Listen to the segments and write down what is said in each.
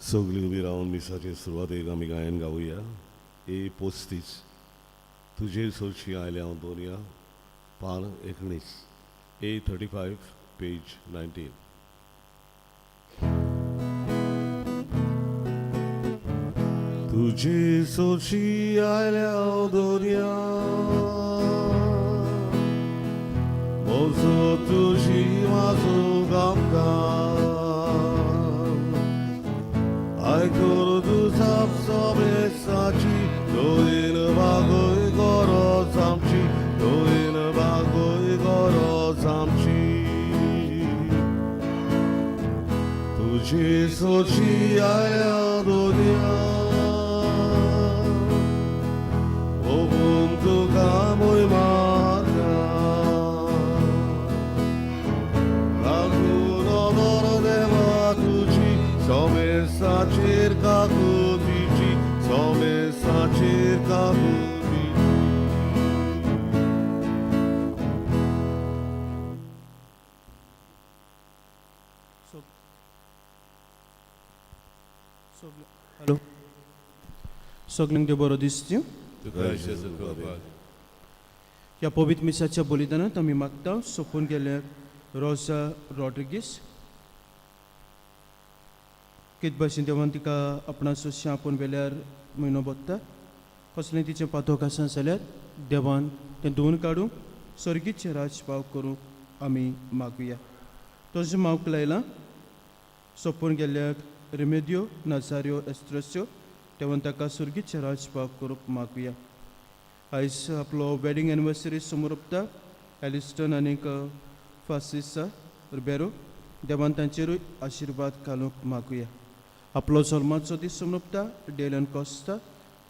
सगळी उभी राहून मिसाचे सुरवातेक आमी गायन गावुया. A35 तुजे सोडशी आयले हांव दोनया पान 19. A35 page 19. तुजे सोडशी आयले हांव दोनया मोजो तुजी म्हाजो कामकाज आयकोर तुझा सोबेसाची दोन बागोय गरज आमची दोन बागोय गरज आमची तुजी सोडशी आयल्या दोनया ओगून तुका मोय मारता लागून ऑदर देवा तुजी सोबेसाचेर काकुतीची सोबेसाचेर काकुतीची हॅलो सगळ्यांक देव बरो दीस दिवं. ह्या पवित्र मिसाच्या बलिदानात आमी मागता सोपून गेल्या रोजा रॉड्रिगीस कित भाशेन देवान तिका आपणाचो शापून वेल्यार म्हयनो बगता कसलें तिचें पातोक आसा जाल्यार देवान तें धुवन काडूंक सर्गीचे राजभाव करूंक आमी मागुया. तशें मागूंक लायलां सोपून गेल्ल्याक रेमेदियो नाजारियो एस्ट्रेस्यो देवान ताका सर्गीचे राजभाव करूंक मागुया. आयज आपलो वेडिंग एनिवर्सरी समोर उपता एलिस्टन आनीक फासिसा रुबेरो देवान तांचेरूय आशिर्वाद घालूंक मागुया. आपलो जल्माचो दीस समोर उपता डेलन कॉस्ता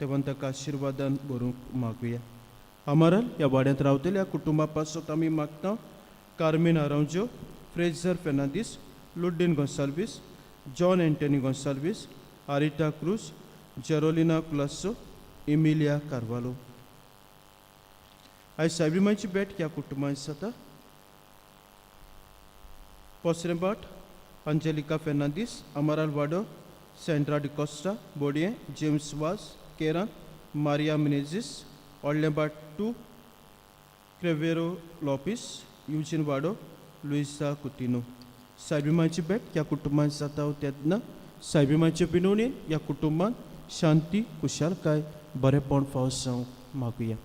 देवान ताका आशिर्वादान भरूंक मागुया. आमाराल ह्या वाड्यांत रावतल्या कुटुंबा पासत आमी मागता कार्मेन आरांजो फ्रेझर फेर्नांदीस लुडीन गोन्साल्वीस जॉन एंटनी गोन्साल्वीस आरिटा क्रूज जेरोलिना क्लासो इमिलिया कार्वालो. आयज सायबिमाची भेट ह्या कुटुंबांत जाता. पोसरेबाट अंजेलिका फेर्नांदीस अमाराल वाडो सेंड्रा डिकोस्टा बोडये जेम्स वास केरान मारिया मिनेझीस ओडलेबाट 2 क्रेवेरो लॉपिस युजिन वाडो लुइसा कुटिनो. सायबिमाची भेट ह्या कुटुंबांत जाता तेन्ना सायबिमाचे पिनोवणेन ह्या कुटुंबांत शांती कुशालकाय बरेपण फावो जावंक मागुया.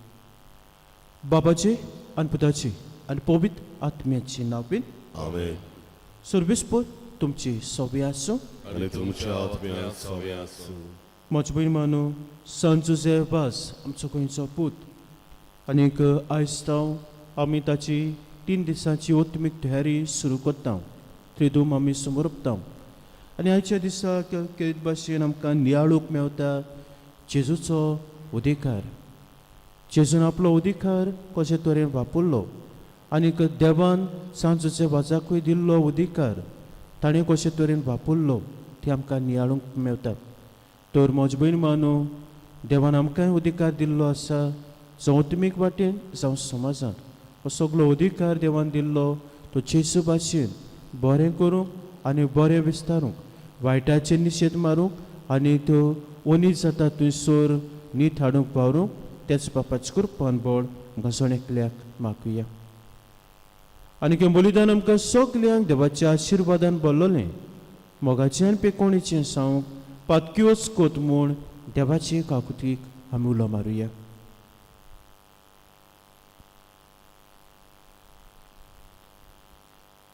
बाबाचे आनी पुताचे आनी पवित्र आत्म्याची नांवान आमेन. सर्वेस्पर तुमची सव्या आसूं आनी तुमच्या आत्म्यात सव्या आसूं. म्हजो भयण मानू सान जोसेफ वास आमचो गोंयचो पूत आनीक आयज आमी ताची 3 दिसांची ओत्मीक तयारी सुरू करता. त्रिदूम आमी समोर उपता आनी आयच्या दिसाक केद भाशेन आमकां नियाळूंक मेवता जेजूचो अधिकार. जेजून आपलो अधिकार कशे तरेन वापरलो आनीक देवान सांजोचे वाजाकूय दिल्लो अधिकार ताणें कशे तरेन वापरलो ते आमकां नियाळूंक मेवता. तर म्हजो भयण मानू देवान आमकांय अधिकार दिल्लो आसा जावं ओत्मीक वाटेन जावं समाजांत. हो सगळो अधिकार देवान दिल्लो तो जेजू भाशेन बरें करूंक आनी बरें विस्तारूंक वायटाचेर निशेध मारूंक आनी त्यो ओनी जाता थंयसर नीत हाडूंक वावरूंक तेच बापाचें कृपान बळ घसोण एकल्याक मागुया. आनी हें बलिदान आमकां सगल्यांक देवाच्या आशिर्वादान भरलोलें मोगाचें आनी पेकोणीचें जावंक पातक्योच कोत म्हूण देवाचे काकुतीक आमी उलो मारुया.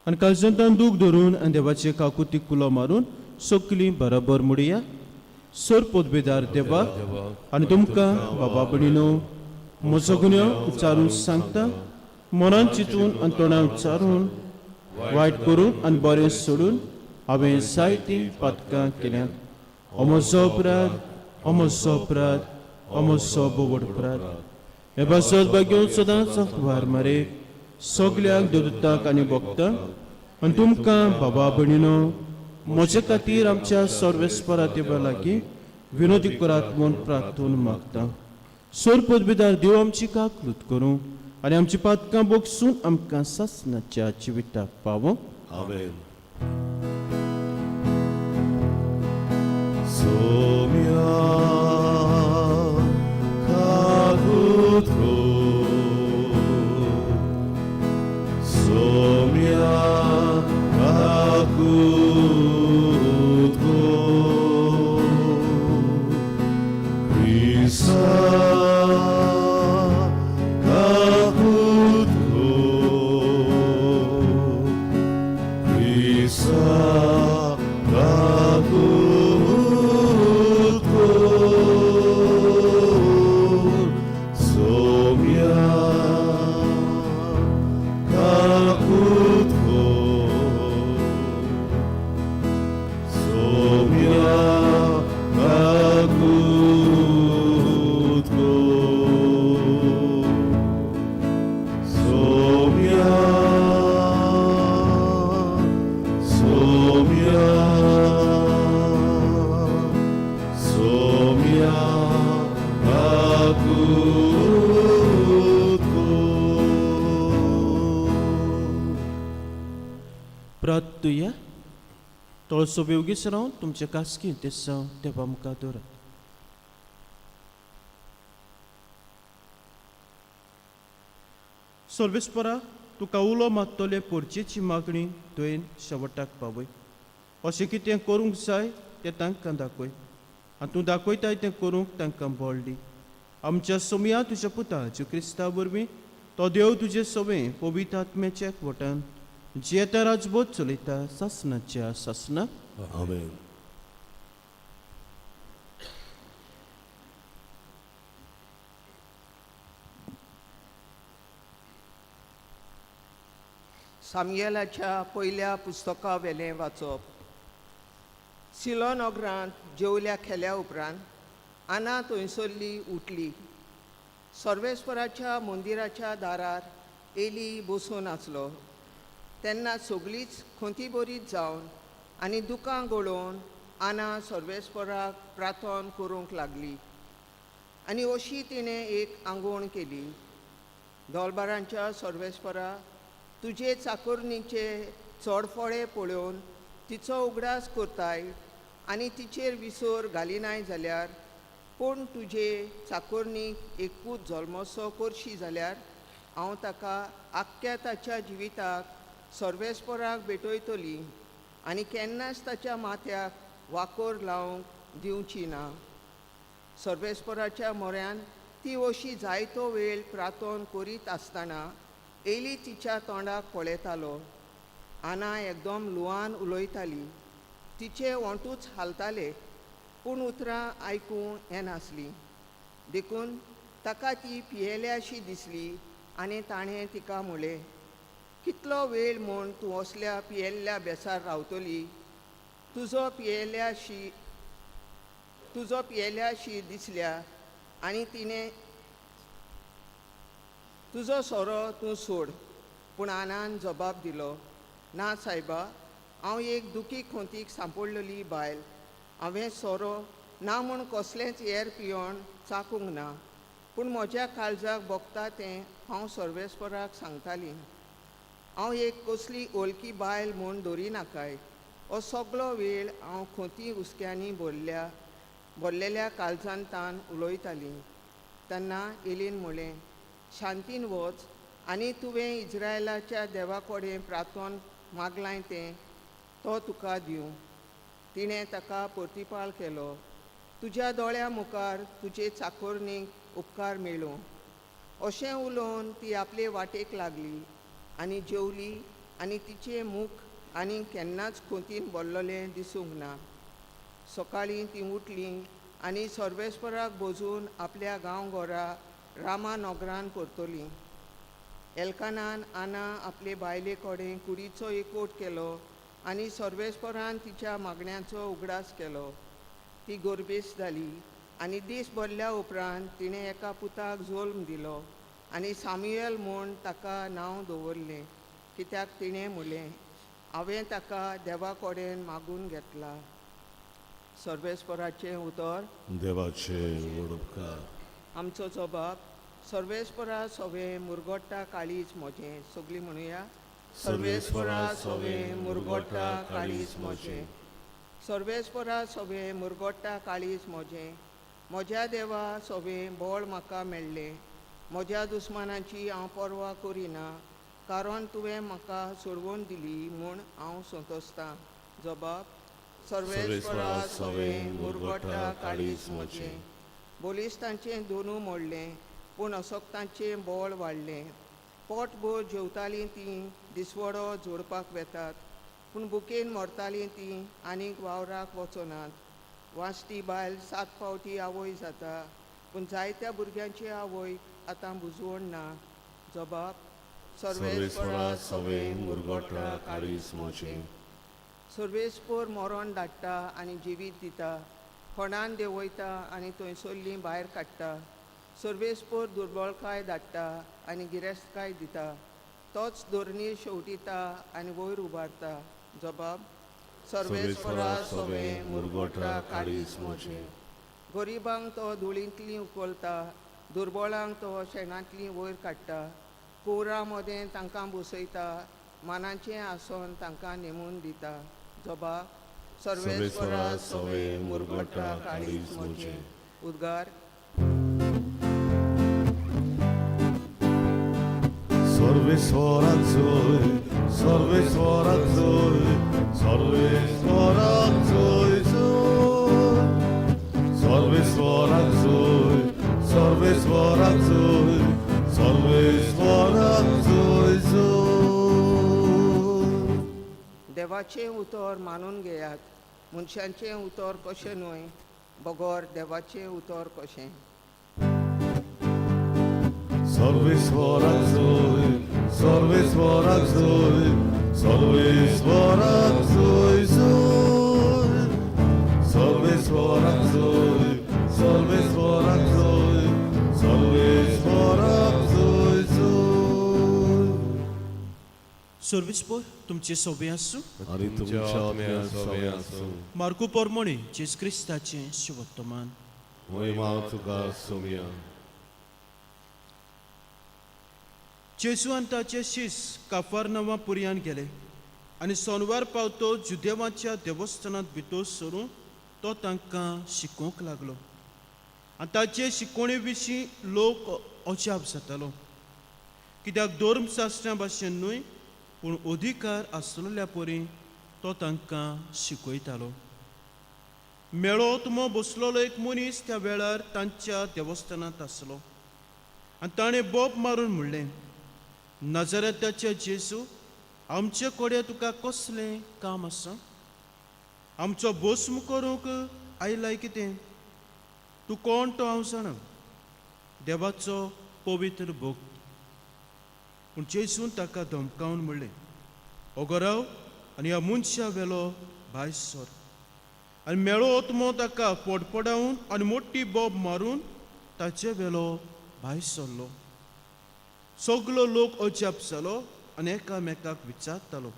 आनी काळजांतान दूख धरून आनी देवाचे काकुतीक उलो मारून सगलीं बरोबर म्हणुया. सर पोदबेदार देवा आनी तुमकां बाबा भयणीनो म्हजो गुन्यो उच्चारून सांगता मनान चिंतून आनी तोंडान उच्चारून वायट करून आनी बरें सोडून हांवें जायतीं पातकां केल्यात. हो म्हजो अपराध हो म्हजो अपराध हो म्हजो बोवड अपराध. हे भासत भाग्योन सदांच वार मारे सगल्यांक देवदूतांक आनी भक्तांक आनी तुमकां बाबा भयणीनो म्हजे खातीर आमच्या सर्वेस्परा देवा लागीं विनोदी करात म्हूण प्रार्थून मागता. सोर पदवीदार देव आमची काकूत करूं आनी आमची पातकां बोगसून आमकां सासणाच्या जिविताक पावों. आमेन. तळसो बेवगीस रावन तुमचे कास्की ते साव देवा मुखार दवरात. सर्वेस्परा तुका उलो मागतले पोरचेची मागणी तुवें शेवटाक पावय. अशें कितें करूंक जाय तें तांकां दाखय आनी तूं दाखयताय तें करूंक तांकां बळ दी. आमच्या सोमया तुज्या पुता जेजू क्रिस्ता वरवीं तो देव तुजे सवें पवित्र आत्म्याच्या एकवटान जे आतां राजभोग चलयता सासणाच्या सासणाक. आमेन. सामुएलाच्या पयल्या पुस्तका वेलें वाचप. सिलो नगरांत जेवल्या खेल्या उपरांत आना थंयसरली उठली. सर्वेस्पराच्या मंदिराच्या दारार एली बसून आसलो. तेन्ना सगळीच खोंतीबोरीत जावन आनी दुकां गळोवन आना सर्वेस्पराक प्रार्थना करूंक लागली. आनी अशी तिणें एक आंगवण केली. दोलबारांच्या सर्वेस्परा, तुजे चाकरणीचे चडफळे पळोवन तिचो उगडास करताय आनी तिचेर विसर घालिनाय जाल्यार, पूण तुजे चाकरणीक एकूच जल्मसो करशी जाल्यार हांव ताका आख्ख्या ताच्या जिविताक सर्वेस्पराक भेटयतली आनी केन्नाच ताच्या माथ्याक वाकोर लावंक दिवची ना. सर्वेस्पराच्या म्हऱ्यान ती अशी जायतो वेळ प्रार्थना करीत आसतना एली तिच्या तोंडाक पळयतालो. आना एकदम ल्हान उलयताली. तिचे ओंटूच हालताले, पूण उतरां आयकूंक येनासलीं. देखून ताका ती पियेल्याशी दिसली आनी ताणें तिका म्हणलें, कितलो वेळ म्हूण तूं असल्या पियेल्ल्या बेसार रावतली? तुजो पियेल्याशी दिसल्या आनी तिणें तुजो सोरो तूं सोड. पूण आनान जबाब दिलो, ना सायबा, हांव एक दुखी खोंतीक सांपडलेली बायल. हांवें सोरो ना म्हूण कसलेंच हेर पियोण चाखूंक ना. पूण म्हज्या काळजाक भोगता तें हांव सर्वेस्पराक सांगताली. हांव एक कसली ओळखी बायल म्हूण धरिनाकाय. हो सगळो वेळ हांव खोंती हुस्क्यांनी भरलेल्या काळजांतान उलयतालीं. तेन्ना एलीन म्हणलें, शांतीन वच आनी तुवें इस्रायलाच्या देवा कडेन प्रार्थना मागलां तें तो तुका दिवं. तिणें ताका प्रतिपाळ केलो, तुज्या दोळ्या मुखार तुजे चाकरणीक उपकार मेळूं. अशें उलोवन ती आपले वाटेक लागली आनी जेवली आनी तिचें मूख आनी केन्नाच खोंतीन भरलेलें दिसूंक ना. सकाळीं ती उठली आनी सर्वेस्पराक भोजून आपल्या गांवघरा रामा नगरान परतली. एल्कानान आना आपले बायले कडेन कुडीचो एकवट केलो आनी सर्वेस्परान तिच्या मागण्यांचो उगडास केलो. ती गोरबेस जाली आनी दीस भरल्या उपरांत तिणें एका पुताक जल्म दिलो आनी सामुएल म्हूण ताका नांव दवरलें, कित्याक तिणें म्हणलें, हांवें ताका देवा कडेन मागून घेतला. सर्वेस्पराचें उतर. देवाचे व्हड उपकार. आमचो जबाब. सर्वेस्परा सवें मुरगोडटा काळीज म्हजें. सगळीं म्हणुया. सर्वेस्परा सवें मुरगोडटा काळीज म्हजें. सर्वेस्परा सवें मुरगोडटा काळीज म्हजें. म्हज्या देवा सवें बळ म्हाका मेळ्ळें. म्हज्या दुस्मानाची हांव पर्वा करिना, कारण तुवें म्हाका सोडवून दिली म्हूण हांव संतोसतां. जबाब. सर्वेस्परा सवें मुरगोडटा काळीज म्हजें. बोलिस्तांचें दोनू मोडलें, पूण अशोक्तांचें बळ वाडलें. पोटभर जेवतालीं तीं दिसवडो जोडपाक वेतात, पूण बुकेन मरतालीं तीं आनीक वावराक वचनात. वाचती बायल 7 फावटी आवय जाता, पूण जायत्या भुरग्यांची आवय आतां बुजवण ना. जबाब. सर्वेस्परा सवें मुरगोडटा काळीज म्हजें. सर्वेस्पर मरण धाडटा आनी जिवीत दिता. खोंडान देंवयता आनी थंयसरलीं भायर काडटा. सर्वेस्पर दुर्बळकाय धाडटा आनी गिरेस्तकाय दिता. तोच धरणीर शेवटिता आनी वयर उबारता. जबाब. सर्वेस्परा सवें मुरगोडटा काळीज म्हजें. गरिबांक तो धुळींतलीं उखलता, दुर्बळांक तो शेणांतलीं वयर काडटा. कोवरां मदें तांकां बसयता, मानाचें आसन तांकां नेमून दिता. जबाब. सर्वेश्वरा सवे मुरगोटा काळीज मोचे उद्गार सर्वेश्वराक जय सर्वेश्वराक जय सर्वेश्वराक जय जय सर्वेश्वराक जय सर्वेश्वराक जय सर्वेश्वराक जय जय देवाचें उतर मानून घेयात मनशांचें उतर कशें न्हय बगोर देवाचें उतर कशें सर्वेश्वराक जय सर्वेश्वराक जय सर्वेश्वराक जय जय सर्वेश्वराक जय सर्वेश्वराक जय सर्वेश्वराक जय जय सर्वेस्पर तुमचे सोबे आसूं आनी तुमच्या आत्म्या सवे आसूं मार्कू पोरमोणी जेस क्रिस्ताचें शुभवर्तमान महिमा तुका सोम्या जेजू आनी ताचे शिस काफारनावा पुरयान गेले आनी सोनवार पावतो जुदेवाच्या देवस्थानांत भितर सरून तो तांकां शिकोवंक लागलो आनी ताचे शिकवणे विशीं लोक अजाप जातालो कित्याक धर्मशास्त्रा भाशेन न्हय पूण अधिकार आसलेल्या परी तो तांकां शिकयतालो मेळोतमो बसलोलो एक मनीस त्या वेळार तांच्या देवस्थानांत आसलो आनी ताणें बोब मारून म्हणलें नाजारेताचे जेजू आमचे कडेन तुका कसलें काम आसा आमचो भस्म करूंक आयलाय कितें तूं कोण तो हांव जाणा देवाचो पवित्र भक्त पूण जेजून ताका धमकावन म्हणलें ओगो राव आनी ह्या मनशा वेलो भायर सर आनी मेळो ओतमो ताका पोडपोडावन आनी मोठी बोब मारून ताचे वेलो भायर सरलो सगलो लोक अजाप जालो आनी एकामेकाक विचारतालो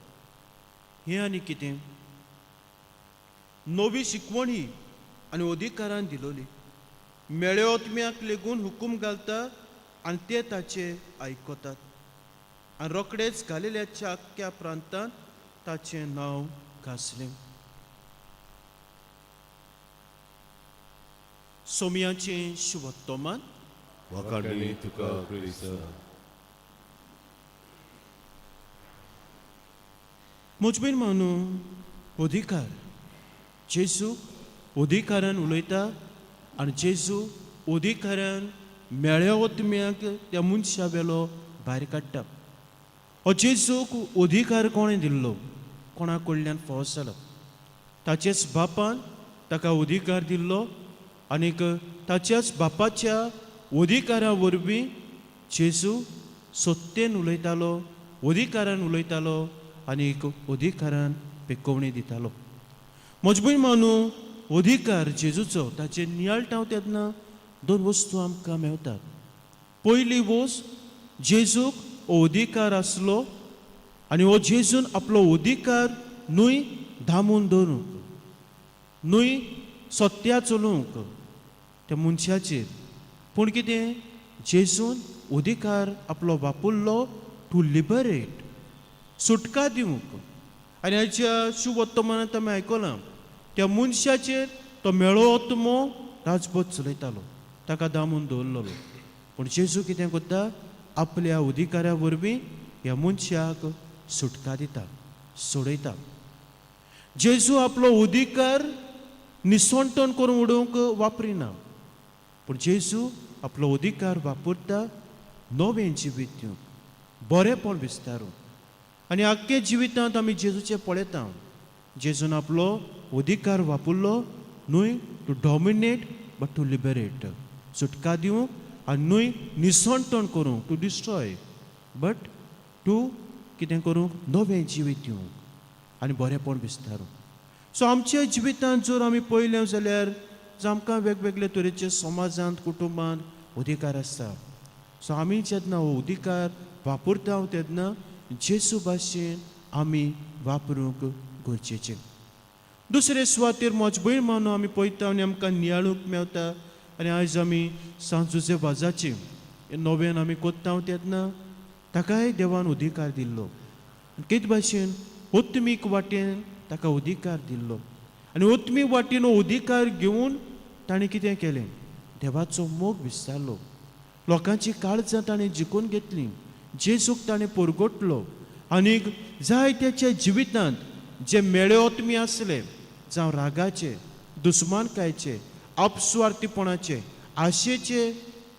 हें आनी कितें नवी शिकवण ही आनी अधिकारान दिलोली मेळे ओतम्याक लेगून हुकूम घालता आनी ते ताचे आयकतात आनी रोखडेच गालिल्याच्या आख्ख्या प्रांतांत ताचें नांव गाजलें सोमयाचें शुभवर्तमान वखाणी तुका क्रिस्त मुजबीन मानू अधिकार जेजू अधिकारान उलयता आनी जेजू अधिकारान मेळ्या ओतम्याक त्या मनशा वेलो भायर काडटा हो जेजूक अधिकार कोणें दिल्लो कोणा कडल्यान फावो जालो ताचेच बापान ताका अधिकार दिल्लो आनीक ताच्याच बापाच्या अधिकारा वरवीं जेजू सत्तेन उलयतालो अधिकारान उलयतालो आनीक अधिकारान पेकोवणी दितालो मजबूत मानू अधिकार जेजूचो ताचे नियाळटाव तेन्ना दोन वस्तू आमकां मेवतात पयली वस्त जेजूक हो अधिकार आसलो आनी हो जेजून आपलो अधिकार न्हय धामून दवरूंक न्हय सत्या चलोवंक त्या मनशाचेर पूण कितें जेजून अधिकार आपलो वापरलो टू लिबरेट सुटका दिवंक आनी हाच्या शुभ वर्तमानांत आमी आयकलां त्या मनशाचेर तो मेळो ओतमो राजपद चलयतालो ताका दामून दवरलेलो पूण जेजू कितें करता आपल्या अधिकारा वरवीं ह्या मनशाक सुटका दिता सोडयता जेजू आपलो अधिकार निसंटन करून उडोवंक वापरिना पूण जेजू आपलो अधिकार वापरता नवें जिवीत दिवंक बरेंपण विस्तारूंक आनी आख्खे जिवितांत आमी जेजूचे पळयता जेजून आपलो अधिकार वापरलो न्हय to dominate but to liberate सुटका दिवंक आनी न्हय निसंटण करूंक टू डिस्ट्रॉय बट टू कितें करूंक नवें जिवीत दिवंक आनी बरेंपण विस्तारूंक सो आमच्या जिवितांत जर आमी पळयलें जाल्यार आमकां वेगवेगळे तरेचे समाजांत कुटुंबांत अधिकार आसता सो आमी जेन्ना हो अधिकार वापरता तेन्ना जेजू भाशेन आमी वापरूंक गरजेचें दुसरे सुवातेर मजबूत मानून आमी पळयता आनी आमकां नियाळूंक मेवता आनी आयज आमी सांजुजे वाजाचें नव्यान आमी कोत्ता तेन्ना ताकाय देवान अधिकार दिल्लो कित भाशेन उत्मीक वाटेन ताका अधिकार दिल्लो आनी ओतमी वाटेन अधिकार घेवन ताणें कितें केलें? देवाचो मोग विस्तारलो. लोकांची काळजां ताणें जिखून घेतली. जेजूक ताणें परगटलो. आनीक जायत्याच्या जिवितांत जे मेळे ओतमी आसले, जावं रागाचे, दुस्मानकायेचे, अपस्वार्थीपणाचे, आशेचे,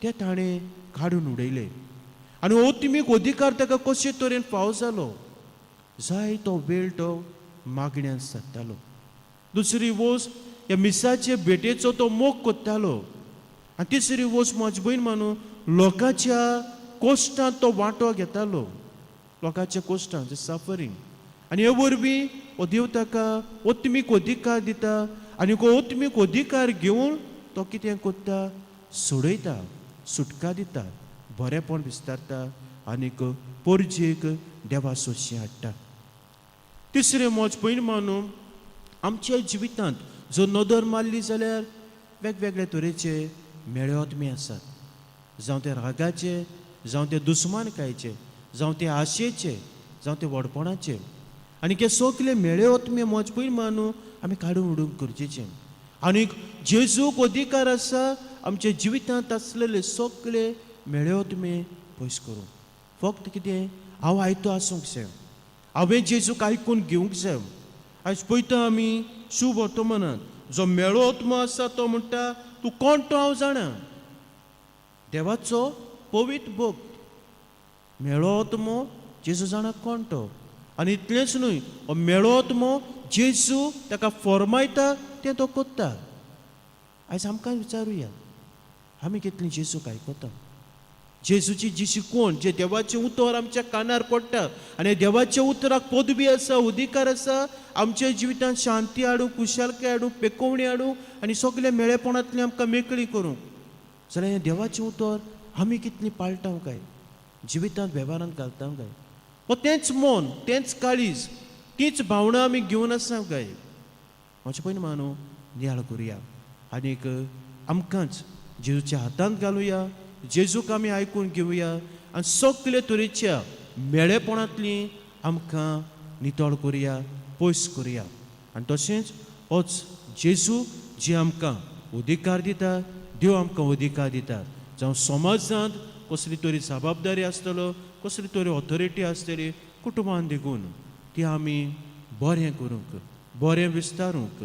ते ताणें काडून उडयले. आनी ओतमीक अधिकार ताका कशे तरेन फावो जालो? जाय तो वेळ तो मागण्यांत सादतालो. दुसरी वस्त ह्या मिसाचे भेटेचो तो मोग कोत्तालो. आनी तिसरी वस्त म्हाजी भयण मानू, लोकांच्या कोश्टांत तो वांटो घेतालो. लोकांच्या कोश्टांत सफरींग. आनी हे वरवीं हो देव ताका ओतमीक अधिकार दिता. आनी हो ओतमीक अधिकार घेवन तो कितें कोत्ता? सोडयता, सुटका दिता, बरेपण विस्तारता आनीक परजेक देवा सोशी हाडटा. तिसरें मोज पयलीं मानून आमच्या जिवितांत जो नदर मारली जाल्यार वेगवेगळे तरेचे मेळे ओतमी आसात. जावं ते रागाचे, जावं ते दुस्मानकायेचे, जावं ते आशेचे, जावं ते व्हडपणाचे. आनी हे सगळे मेळे ओतमी मोज पयलीं मानून आमी काडून उडोवंक गरजेचें. आनीक जेजूक अधिकार आसा आमच्या जिवितांत आसलेले सगळे मेळे ओतमी पयस करूंक. फक्त कितें? हांव आयतो आसूंक जाय, हांवें जेजूक आयकून घेवंक जाय. आयज पळयता आमी शुभ वर्तमानांत जो मेळो ओतमो आसा तो म्हणटा, तूं कोण तो हांव जाणा. देवाचो पवित्र भक्त मेळो ओतमो जेजू जाणा कोण तो. आनी इतलेंच न्हय, हो मेळो ओतमो जेजू ताका फरमायता तें तो कोत्ता. आयज आमकां विचारुया, आमी कितलीं जेजूक आयकता? जेजूची जी शिकवण, जे देवाचें उतर आमच्या कानार पडटा आनी देवाच्या उतराक पदवी आसा, अधिकार आसा आमच्या जिवितांत शांती हाडूंक, कुशालकाय हाडूंक, पेकोवणी हाडूंक आनी सगळे मेळेपणांतली आमकां मेकळी करूंक, जाल्यार हें देवाचें उतर आमी कितलीं पाळटा काय, जिवितांत वेव्हारांत घालता काय? वा तेंच मन, तेंच काळीज, तीच भावना आमी घेवन आसा काय? म्हाजे पयलीं मानू नियाळ करुया आनीक आमकांच जेजूच्या हातांत घालुया. जेजूक आमी आयकून घेवया आनी सगळे तरेच्या मेळेपणांतली आमकां नितळ करुया, पयस करुया. आनी तशेंच होच जेजू जी आमकां अधिकार दिता, देव आमकां अधिकार दिता. जावं समाजांत कसली तरी जबाबदारी आसतलो, कसली तरी ऑथॉरिटी आसतली, कुटुंबान देखून ती आमी बरें करूंक, बरें विस्तारूंक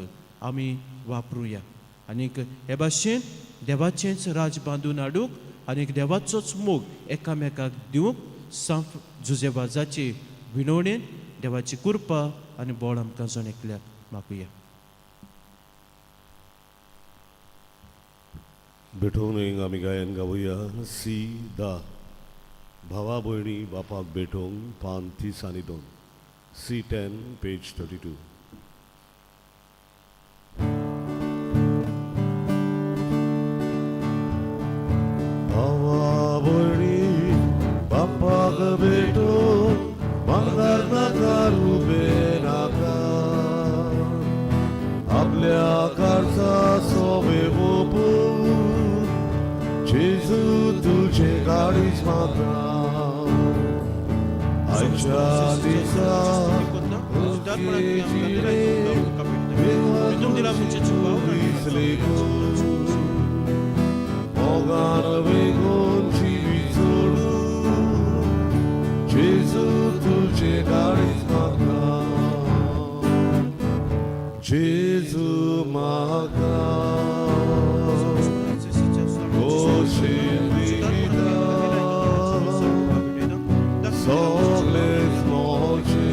आमी वापरुया. आनीक हे भाशेन देवाचेंच राज बांदून हाडूंक आनीक देवाचोच मोग एकामेकाक दिवंक सांत जुजेबाजाची विनवणेन देवाची कृपा आनी बळ आमकां जण एकल्याक मागुया. भेटोवंक आमी गायन गावुया. सी दा भावा भयणी बापाक भेटोवंक पान 30 आनी 2. C10 page 32. भावा भयणी बापाक भेटोवंक भांगार नाका, रुबे नाका, आपल्या कारचा सोबे ओपून जेजू तुझे गाडीच मात्रा. आयच्या दिसा मोगान वेगून जिवी सोडून जेजू तुझे गाडीच मात्रा. जेजू म्हाका सगळेच मोचे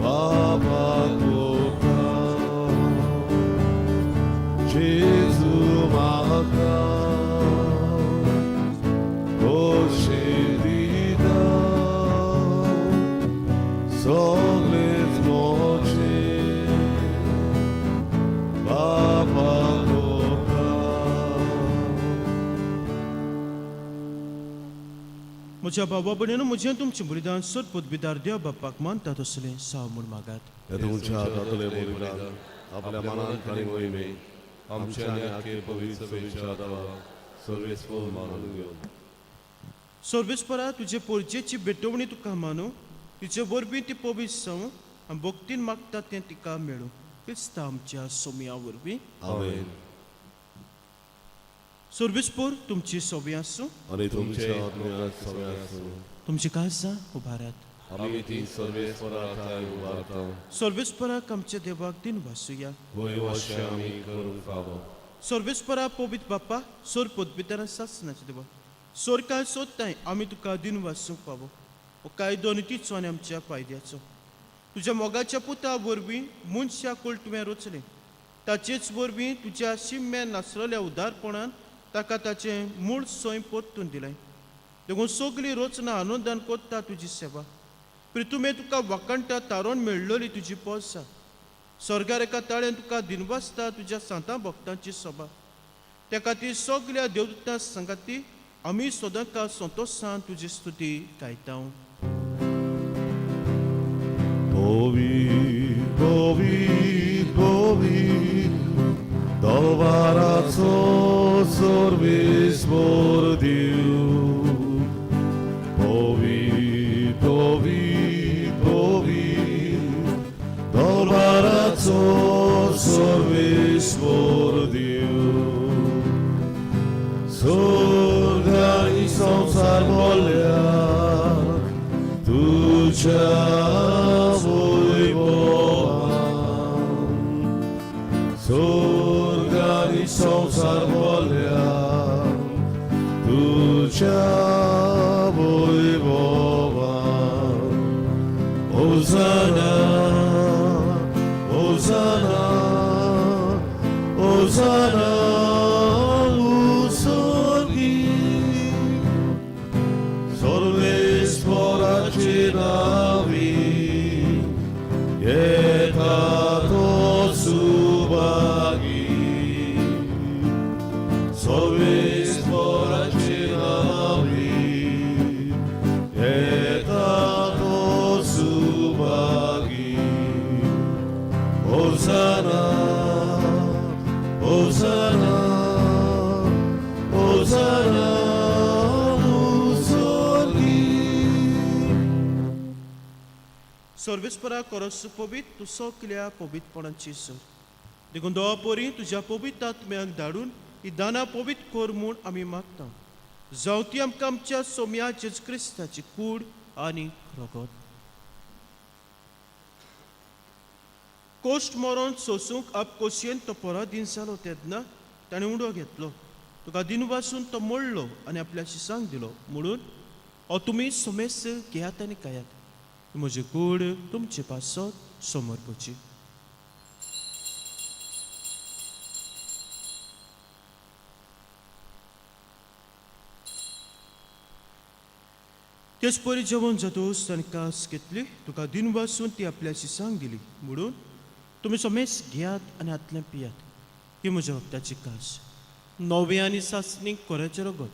बाबा कोता. जेजू म्हाका खोशी दिता, सगळेच मोचे बाबा कोता. म्हज्या भावा भयणीनो, म्हजें तुमचें बलिदान सत पदवीदार देव बापाक मानता तसलें साव म्हूण मागात. तुमच्या हातांतले बलिदान आपल्या मनांत आनी मोहिमे आमच्या आनी आखे पवित्र सवेच्या दावा सर्वेस्पर मानून घेवन. सर्वेस्परा तुजे पोरजेची भेटवणी तुका मानू, तुजे वरवीं ती पवित्र जावं आमी भक्तीन मागता तें तिका मेळूं. क्रिस्ता आमच्या सोमया वरवीं. आमेन. सर्वेस्पर तुमची सोबी आसूं. आनी तुमच्या आत्म्यात सगळ्या आसूं. तुमची काळजां उबारात. आमी ती सर्वेस्पराताय उबारता. सर्वेस्पराक आमच्या देवाक दिन वासुया. वय वर्ष आमी करूंक फावो. सर्वेस्परा पवित्र बाप्पा सोर पदवितारा सासनाचे देवा सोर काय सोदताय आमी तुका दिन वासूंक पावो. हो कायदो नितीचो आनी आमच्या फायद्याचो. तुज्या मोगाच्या पुता वरवीं मनशा कोल तुवें रचलें. ताचेच वरवीं तुज्या शिम्म्या नासलेल्या उदारपणान ताका ताचें मूळ सोय परतून दिलें. देखून सगळी रचना आनंदान कोत्ता तुजी सेवा. तुवें तुका वाकणटा तारोन मेळ्ळली तुजी पोसा. स्वर्गार एका ताळ्यान तुका दिनवासता तुज्या सांता भक्तांची सभा. त्या खातीर सगळ्या देवदूतां सांगाती आमी सदांकाळ संतोशान तुजी स्तुती गायता. Powi, powi, powi, dovaraco sorvispor Diu. Powi, powi, powi, dovaraco sorvispor Diu. Sorga i संसार बोल्या तुझ्या Sorgani संसार बोल्या तुझ्या वैभवान. Hosanna, Hosanna, Hosanna, usoli. Sorvesporaci navi, etato subagi. Sorvesporaci navi, etato subagi. Hosanna, Hosanna, Hosanna, usoli. सर्वेस्परा कोरस पवित तू सगळ्या पवित्रपणाची सर. देखून दोळा पोरी तुज्या पवित्र आत्म्याक धाडून ही दाना पवित्र कोर म्हूण आमी मागता. जावं ती आमकां आमच्या सोम्या जेजू क्रिस्ताची कूड आनी रगत. कोश्ट मरण सोसूंक आप कोशयेन तो परा दिन जालो तेन्ना ताणें उडो घेतलो. तुका दिन वासून तो मोडलो आनी आपल्या शिसांक दिलो. म्हणून हो तुमी सोमेस घेयात आनी खायात. म्हजी कूड तुमचे पासत समर्पची. तेच परी जेवण जातोच ताणें कास घेतली. तुका दिन वासून ती आपल्या शिसांक दिली. म्हणून तुमी सोमेस घेयात आनी आतलें पियात. ही म्हज्या वखदाची कास. नवे आनी सासणीक कोऱ्याचें रगत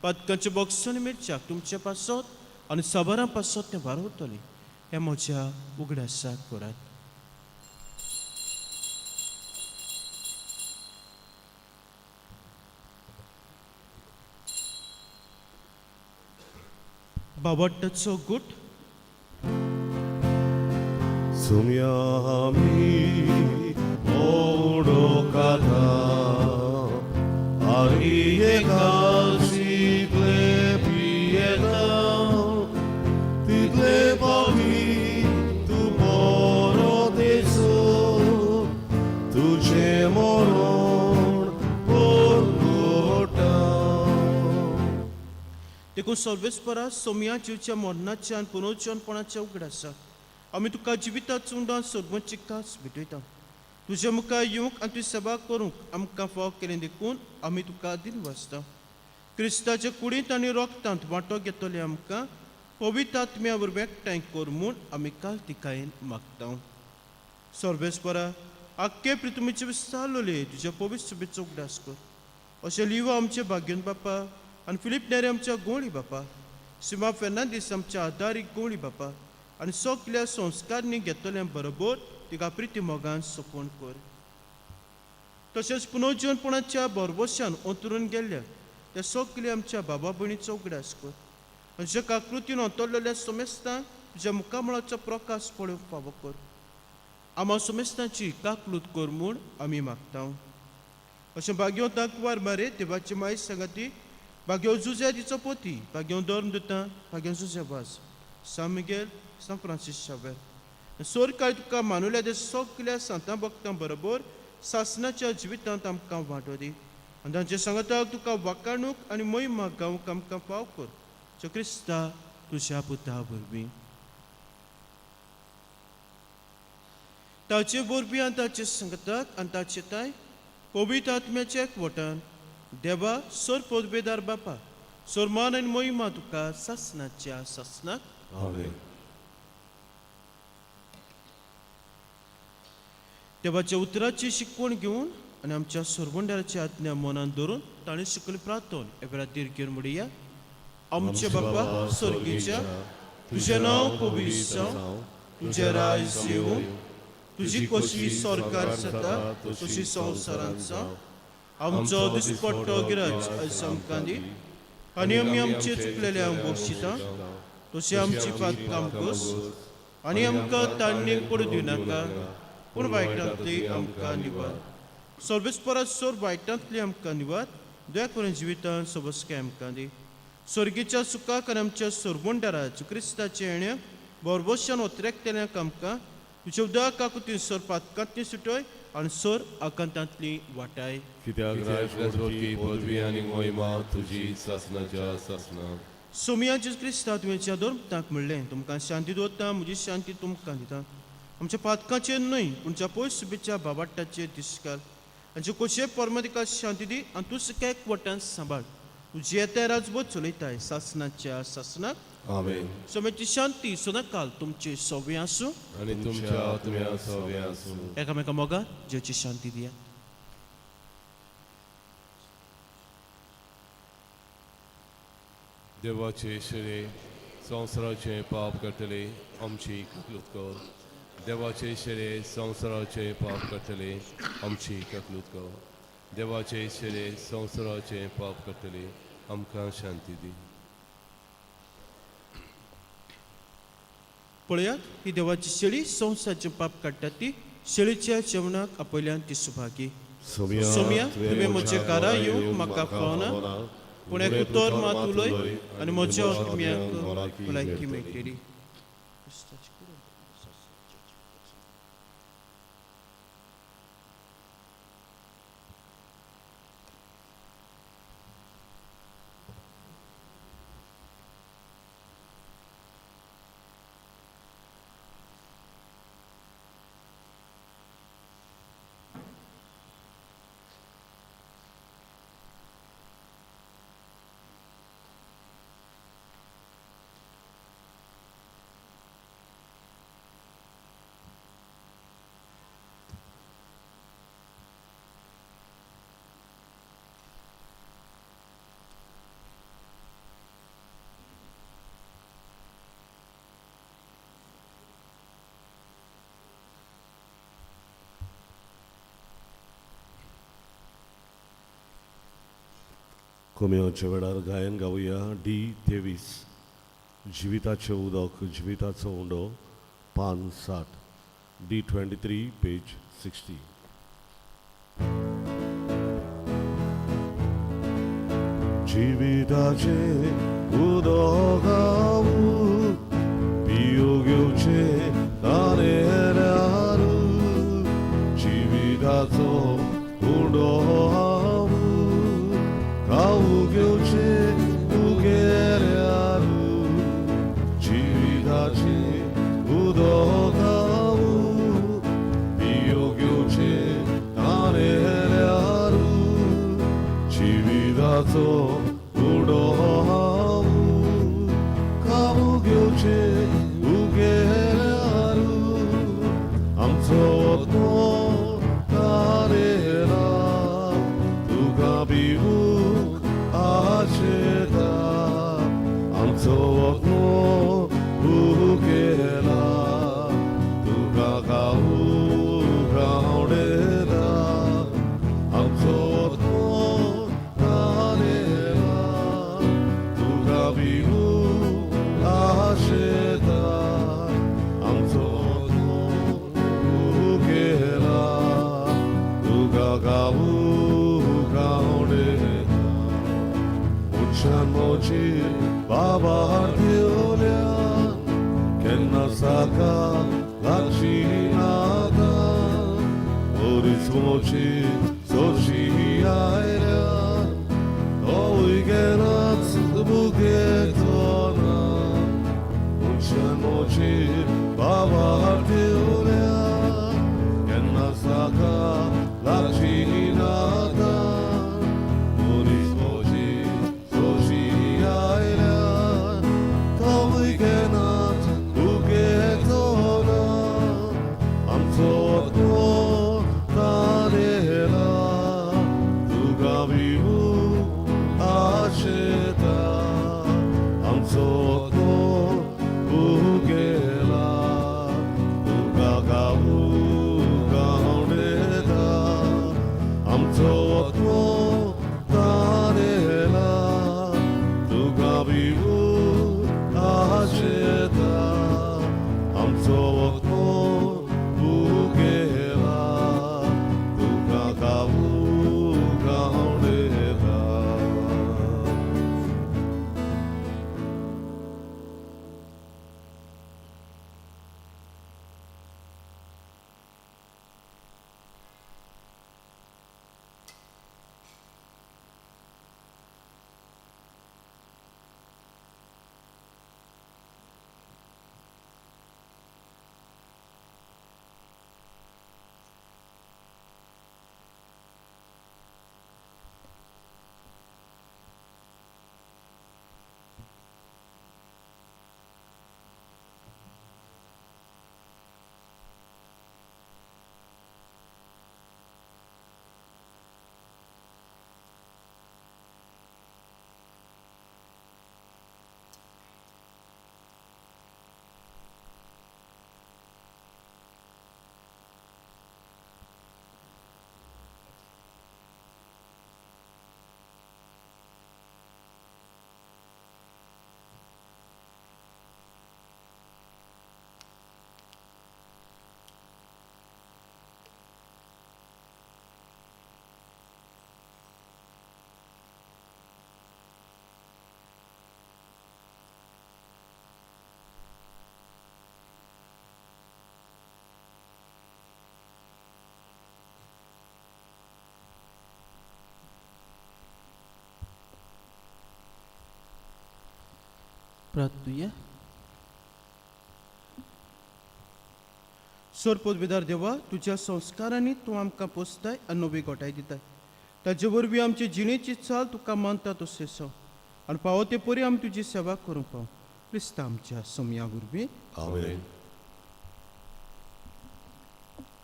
पातकांचे बॉक्स आनी मिरच्याक तुमचे पासत आनी साबारां पासत तें वारवतलें. हें म्हज्या उगडासाक करात. बावटाचो गुट. Sumiami odo kata Ariye kalsi plepieta Title pami tu poro teso Tuche moron porgota. देखून सर्वेस्परा सोम्या जिवच्या मरणाच्या आनी पुनरुज्जीवनपणाच्या उगडासा आमी तुका जिवितात चुंडान सोदमची कास भेटयता. तुज्या मुखार येवंक आनी तुजी सेवा करूंक आमकां फाव केलें देखून आमी तुका दिन वाचता. क्रिस्ताच्या कुडींत आनी रोगतांत वांटो घेतले आमकां पवित्र आत्म्या वरवीं एकठांय कर म्हूण आमी काल तिकायेन मागता. सर्वेस्परा आख्खे पृथ्वीचे विस्तारलोले तुज्या पवित्र सुबेचो उगडास कर. अशें लिवा आमचे भाग्यन बापा आनी फिलीप नेरे आमच्या गोळी बापा. सिमा फेर्नांदीस आमच्या आदारीक गोळी बापा आनी सगळ्या संस्कारनी घेतल्या बरोबर तिका प्रिती मोगान सोपोवन कर. तशेंच पुनरुज्जीवनपणाच्या बरवशान अंतरून गेल्ल्या त्या सगळ्या आमच्या बाबा भयणीचो उगडास कर. आनी जगा कृतीन अंतरलेल्या सोमेस्तांक तुज्या मुखामळाचो प्रकाश पळोवंक फावो कर. आम्हा सोमेस्तांची काकलूत कर म्हूण आमी मागता. अशें भाग्यो तांकवार बारे देवाची माय सांगाती, भाग्यो जुझे तिचो पोती, भाग्यो धर्म दिता, भाग्यो जुझे वाज, San Miguel, San Francis Xavier. सोर कांय तुका मानुल्या दे सगल्या सांतां भक्तां बरोबर सासणाच्या जिवितांत आमकां वांटो दी. आनी तांचे सांगाताक तुका वाकाणूक आनी मोहिमा गावूंक आमकां फाव कर. जो क्रिस्ता तुज्या पुता वरवीं. ताचे वरवीं आनी ताचे सांगाताक आनी ताचे ताय पवित्र आत्म्याचे एकवटान देवा सोर पदवेदार बापा सोर मान आनी मोहिमा तुका सासणाच्या सासणाक. आमेन. देवाच्या उतराची शिकवण घेवन आनी आमच्या सोरवंडाराची आज्ञा मनान धरून ताणें शिकयली प्रार्थना एबरातीर घेवन म्हणया. आमचे बापा स्वर्गीच्या, तुजें नांव पवित्र जावं, तुजें राज येवं, तुजी कशी सरकार जाता तशी संवसारांत जावं. आमचो दिसपट्टो गिराज आयज आमकां दी, आनी आमी आमचे चुकलेल्यांक बक्षिता तशी आमची पातकां आमकां, आनी आमकां ताणणेक पडूं दिनाका, पूण वायटांतली आमकां निवार. सर्वेस्परात सोर वायटांतली आमकां निवार, दया करून जिवितांत सबसकाय आमकां दी. स्वर्गीच्या सुखाक आनी आमच्या सोरवंडाराच्या क्रिस्ताच्या येण्याक बरबशान ओतरेकतेल्यांक आमकां तुज्या उदक काकुतीन सोर पातकांतली सुटय आनी सोर आकांतांतली वाटाय. कित्याक राजगद्रोकी पदवी आनी मोहिमा तुजी सासणाच्या सासणाक. सोमिया जेजू क्रिस्ता तुवें धर्म तांक म्हणलें, तुमकां शांती दवरता, म्हजी शांती तुमकां दिता. आमच्या पातकांचेर न्हय पूण पयस शुभेच्या बाबाटाचेर दिसकाल. आनी कशे परमदिका शांती दी आनी तूं सकाळ एकवटान सांबाळ. तुजी येता राजवट चलयताय सासणाच्या सासणाक. आमेन. सोम्याची शांती सदांकाल तुमचे सव्या आसूं आनी तुमच्या आत्म्या सव्या आसूं. एकामेका मोगान जेची शांती दिया. देवाचे शेळे संवसाराचे पाप करतले आमची ककलूत कर. देवाचे शेळे संवसाराचे पाप करतले आमची ककलूत कर. देवाचे शेळे संवसाराचे पाप करतले आमकां शांती दी. पळयात, ही देवाची शेळी संवसाराचे पाप काडटा ती. शेळीच्या जेवणाक आपयल्यान ती सुभागी. सोमिया तुवें म्हजे कारा येवंक म्हाका पावना, पूण एक उतर मात उलय आनी म्हज्या आत्म्याक भलायकी मेळटली. कोमेवच्या वेळार गायन गावया D23 जिविताचें उदक जिविताचो उंडो पान 7 D23 पेज 60. जिविताचे उदक पियो घेवचे तानेल्यार जिविताचो उंडो खाऊ घेवचे तुगेल्यार जिविताचे उदक पियो घेवचे तानेल्यार जिविताचो उंडो खाऊ घेवचे तुगेल्यार आमचो आत्मो ताने मोचेर बाबार देवल्यान केन्ना साका लागची नाका ओरीस मोचेर चडशी आयल्यान तोय केन्नाच बुकेतोना उंचेर मोचेर बाबार देवल्यान केन्ना साका लागची नाका ओरीस मोचेर चडशी आयल्यान तोय केन्नाच बुकेतोना आमचो आत्मो तानेला तुका विवू आशेता आमचो आत्मो बुकेला तुका गावू गावडेता आमचो आत्मो तानेला तुका विवू आशेता आमचो आत्मो बुकेला तुका गावू गावडेता प्रार्थूया. सोरपोदविदार देवा, तुझ्या संस्कारांनी तूं आमकां पोसताय आनी नवी गोठाय दिताय. ताचे वरवीं आमचे जिणेची चाल तुका मानता तशें सो आनी पावो ते परी आमी तुजी सेवा करूंक पाव. क्रिस्ता आमच्या सोमया वरवीं आमेन.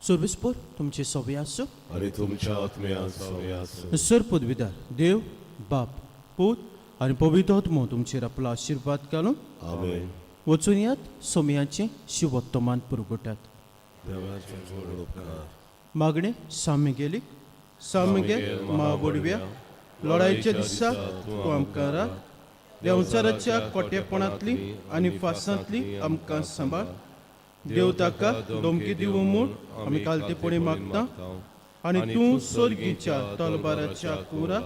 सोर्बिस्पोर तुमचे सवय आसूं. आनी तुमच्या आत्म्यान सवय आसूं. सोरपोदविदार देव, बाप, पूत आनी पवित्र आत्मो तुमचेर आपलो आशिर्वाद घालून आमेन. वचून यात सोमयाचें शिवोत्तमान पुरगटात. देवाचे गोड उपकार. मागणे सामे गेली सामगे महाबोडव्या लढाईच्या दिसा तूं आमकां राख. देंवचाराच्या कोटेपणांतली आनी फासांतली आमकां सांबाळ. देव ताका धमकी दिवं म्हूण आमी कालतेपणी मागता आनी तूं सोर्गीच्या तलबाराच्या कुरा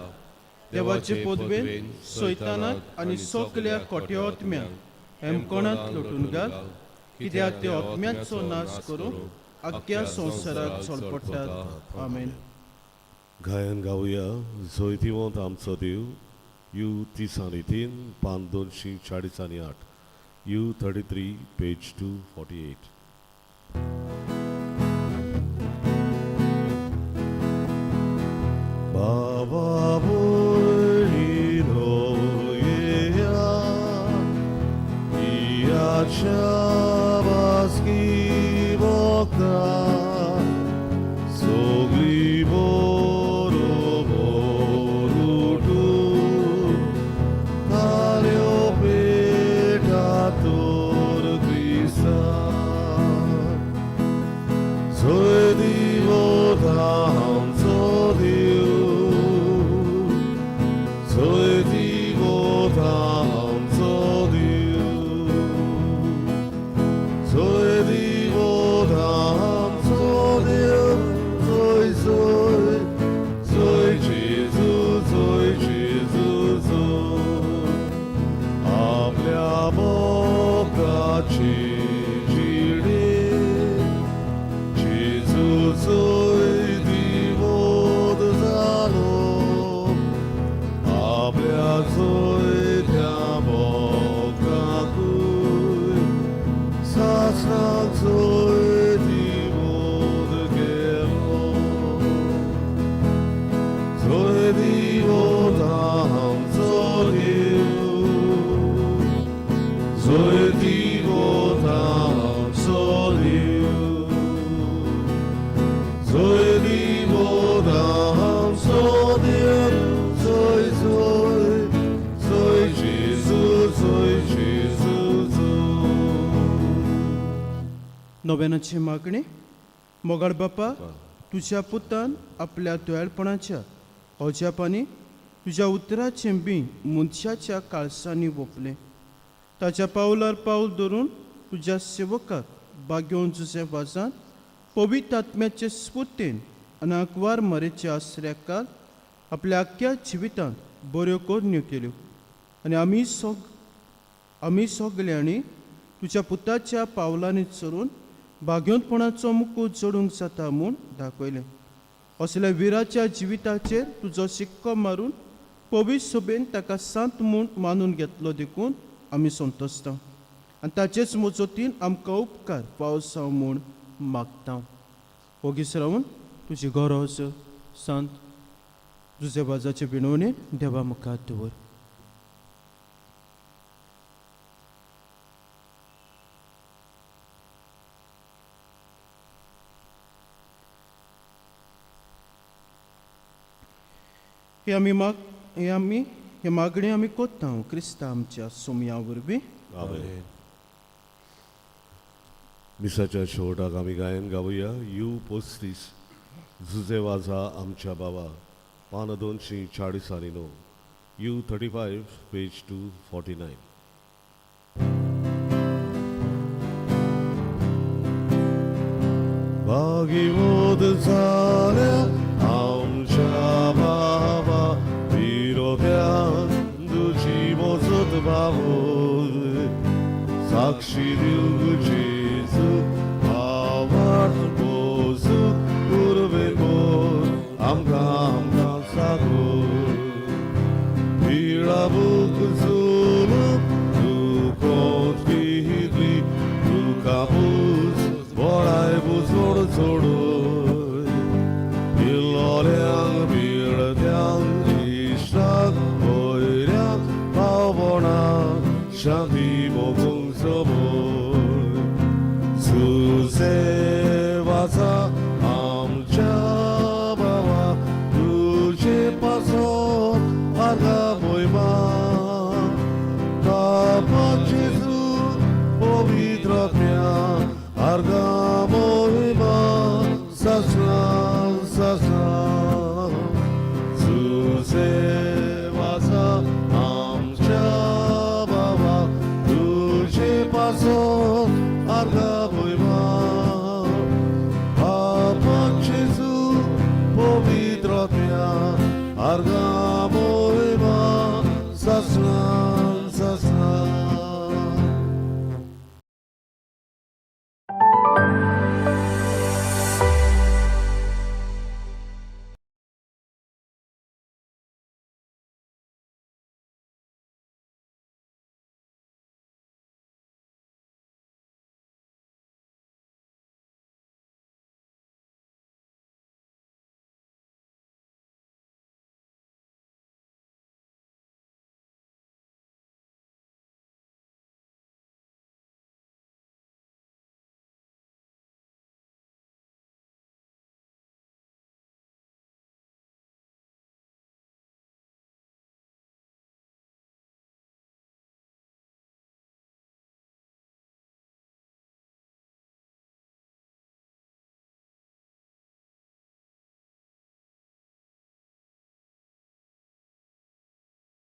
देवाचे पोदवेन सैतानाक आनी सगल्या कोट्या आत्म्यांक हेमकोणांत लोटून घाल. कित्याक ते आत्म्यांचो नाश करून आख्ख्या संवसाराक सोडपडटात. आमेन. गायन गावया जैतिवंत आमचो देव. यू 303 पान 248 U33 पेज 248. बाबा बोलिनो येया इयाच्या बासकी बोका सोगली बोरो बोरुटू ताल्यो पेटा तोर क्रिसा नव्यानाची मागणी. मोगाळ बापा, तुझ्या पुतान आपल्या तुळेपणाच्या ओझ्यापांनी तुझ्या उतराचे बी मनशाच्या काळसांनी ओपले. ताच्या पावलार पावल धरून तुझ्या सेवकाक बाग्योन तुझे वाजान पवित्र आत्म्याचे स्फूर्तीन आनी आंकवार मरेच्या आश्रयाकाल आपल्या आख्या जिवितांत बऱ्यो कोरण्यो केल्यो. आनी आमी सगळ्यांनी तुझ्या पुताच्या पावलांनी चलून बाग्योनपणाचो मुकूट जोडूंक जाता म्हूण दाखयलें. असल्या विराच्या जिविताचेर तुजो शिक्को मारून पवित्र सभेन ताका सांत म्हूण मानून घेतलो देखून आमी संतोसता. आनी ताचेच मजतीन आमकां उपकार पावसाव म्हूण मागता. ओगीस रावन तुजी गरज सांत तुजे वाजाचे विणवणेन देवा मुखार दवर. हे मागणी आमी कोत्ता क्रिस्ता आमच्या सोमया वरवीं. आमेन. मिसाच्या शेवटाक आमी गायन गावया. यू पोस्तीस झुजे वाजा आमच्या बाबा, पान 249. You 35 page 249. भागीवोद झाल्या आमच्या बाबा, विरोध्यान तुझी मोजत बाबोल, साक्षी दिवंक जेजू आवाज बोस उर्बे बोल आमकां सागोल. पिळाबूक चुलूक दुखोत पिहितली, दुखाबूज बोळाय बुजोड चोडोय. पिल्लोल्यांक पिळद्यांक इश्टाक होयऱ्यांक पावोणाक शांती मोगूंक सोबोय. सुसे वाचा आमच्या बाबा, तुजे पासोन आर्गा मोयमा, कापाक जेजू पवित्र आत्म्या आर्गा मोयमा सासला सासला.